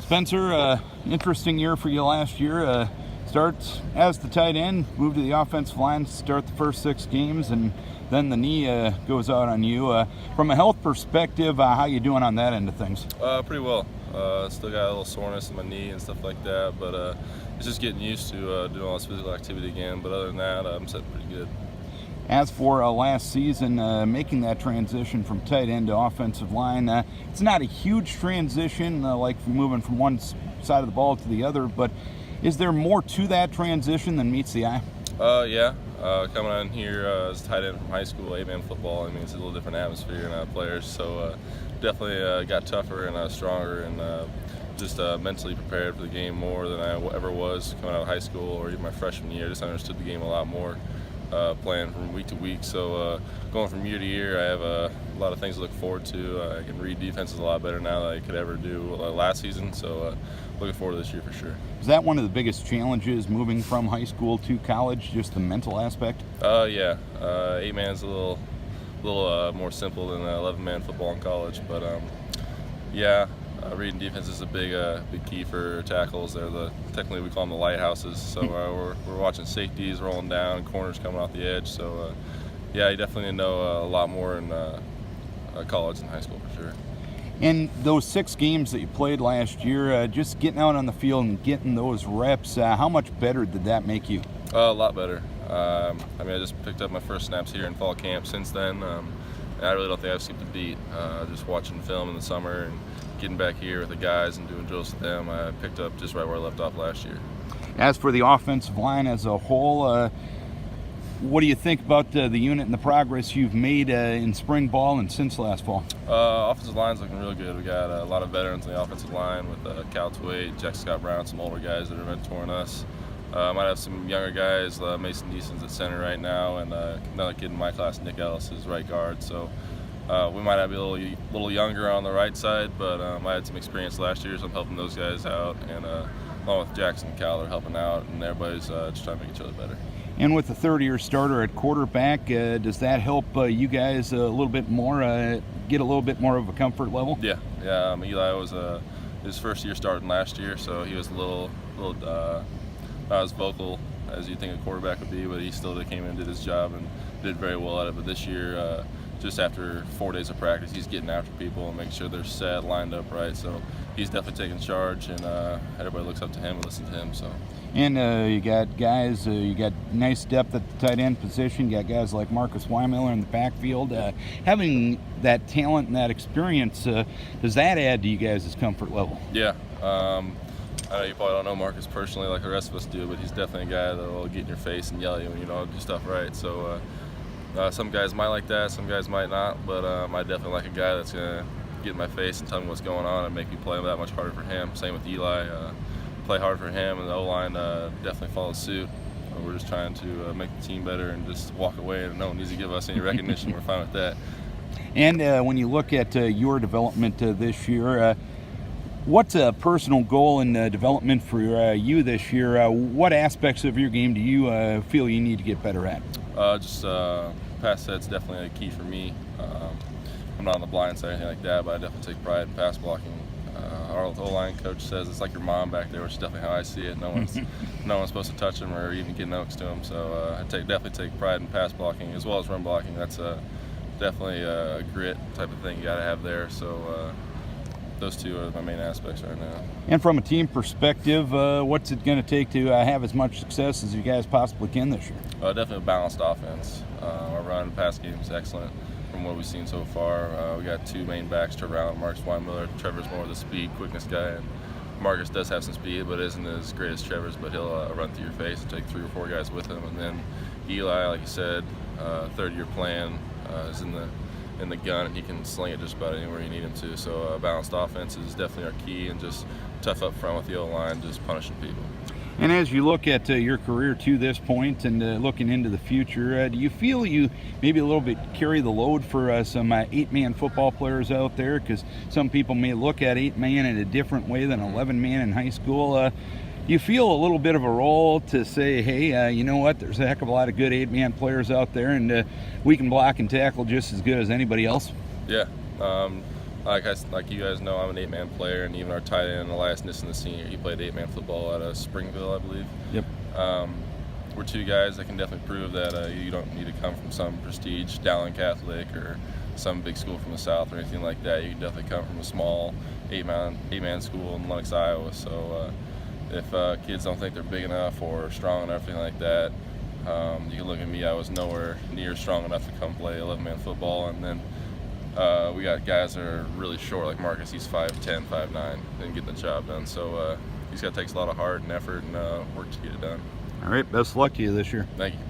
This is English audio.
Spencer, interesting year for you last year. Starts as the tight end, moved to the offensive line to start the first 6 games, and then the knee goes out on you. From a health perspective, how you doing on that end of things? Pretty well. Still got a little soreness in my knee and stuff like that, but it's just getting used to doing all this physical activity again. But other than that, I'm sitting pretty good. As for last season, making that transition from tight end to offensive line, it's not a huge transition like moving from one side of the ball to the other, but is there more to that transition than meets the eye? Yeah. Coming on here as tight end from high school, 8-man football, I mean, it's a little different atmosphere and players, so definitely got tougher and stronger and just mentally prepared for the game more than I ever was coming out of high school or even my freshman year. Just understood the game a lot more. Playing from week to week, so going from year to year, I have a lot of things to look forward to. I can read defenses a lot better now than I could ever do last season, so looking forward to this year for sure. Is that one of the biggest challenges moving from high school to college, just the mental aspect? Yeah, 8-man is a little more simple than 11-man football in college, but yeah. Reading defense is a big key for tackles. Technically we call them the lighthouses. So we're watching safeties rolling down, corners coming off the edge. So yeah, you definitely need to know a lot more in college and high school for sure. In those 6 games that you played last year, just getting out on the field and getting those reps, how much better did that make you? A lot better. I mean, I just picked up my first snaps here in fall camp since then. And I really don't think I've skipped a beat. Just watching film in the summer and getting back here with the guys and doing drills with them, I picked up just right where I left off last year. As for the offensive line as a whole, what do you think about the unit and the progress you've made in spring ball and since last fall? Offensive line's looking real good. We got a lot of veterans on the offensive line with Cal Twait, Scott Brown, some older guys that are mentoring us. Might have some younger guys, Mason Deason's at center right now, and another kid in my class, Nick Ellis, is right guard. So we might have to be a little younger on the right side, but I had some experience last year, so I'm helping those guys out. And along with Jackson and Cal, they're helping out, and everybody's just trying to make each other better. And with the third-year starter at quarterback, does that help you guys a little bit more, get a little bit more of a comfort level? Yeah. Eli was his first year starting last year, so he was a little not as vocal as you think a quarterback would be, but he still came in and did his job and did very well at it. But this year, just after 4 days of practice, he's getting after people and making sure they're set, lined up right. So he's definitely taking charge, and everybody looks up to him and listens to him. So. And you got guys, you got nice depth at the tight end position. You got guys like Marcus Weimiller in the backfield. Having that talent and that experience, does that add to you guys' comfort level? Yeah. I know you probably don't know Marcus personally like the rest of us do, but he's definitely a guy that will get in your face and yell at you when you don't do stuff right. So some guys might like that, some guys might not, but I definitely like a guy that's going to get in my face and tell me what's going on and make me play that much harder for him. Same with Eli. Play hard for him, and the O-line definitely follows suit. We're just trying to make the team better and just walk away, and no one needs to give us any recognition. We're fine with that. And when you look at your development this year, what's a personal goal in development for you this year? What aspects of your game do you feel you need to get better at? Pass set's definitely a key for me. I'm not on the blind side or anything like that, but I definitely take pride in pass blocking. Our O-line coach says it's like your mom back there, which is definitely how I see it. No one's supposed to touch him or even get next to him. So I definitely take pride in pass blocking as well as run blocking. That's definitely a grit type of thing you got to have there. So those two are my main aspects right now. And from a team perspective, what's it going to take to have as much success as you guys possibly can this year? Definitely a balanced offense. Our run and pass game is excellent from what we've seen so far. We got 2 main backs, Trevor Allen, Marcus Weimiller. Trevor's more of the speed, quickness guy, and Marcus does have some speed, but isn't as great as Trevor's, but he'll run through your face and take 3 or 4 guys with him. And then Eli, like you said, third-year plan is in the gun, and he can sling it just about anywhere you need him to. So a balanced offense is definitely our key, and just tough up front with the O-line, just punishing people. And as you look at your career to this point and looking into the future, do you feel you maybe a little bit carry the load for some 8-man football players out there? Because some people may look at 8-man in a different way than 11-man in high school. Do you feel a little bit of a role to say, hey, you know what, there's a heck of a lot of good 8-man players out there, and we can block and tackle just as good as anybody else? Yeah. like you guys know, I'm an 8-man player, and even our tight end, Elias Nissen, the senior, he played 8-man football out of Springville, I believe. Yep. We're two guys that can definitely prove that you don't need to come from some prestige Dowling Catholic or some big school from the South or anything like that. You can definitely come from a small 8-man school in Lenox, Iowa. So if kids don't think they're big enough or strong enough, anything like that, you can look at me. I was nowhere near strong enough to come play 11-man football. And then we got guys that are really short, like Marcus. He's 5'10", 5'9", and getting the job done. So he's got to take a lot of heart and effort and work to get it done. All right, best of luck to you this year. Thank you.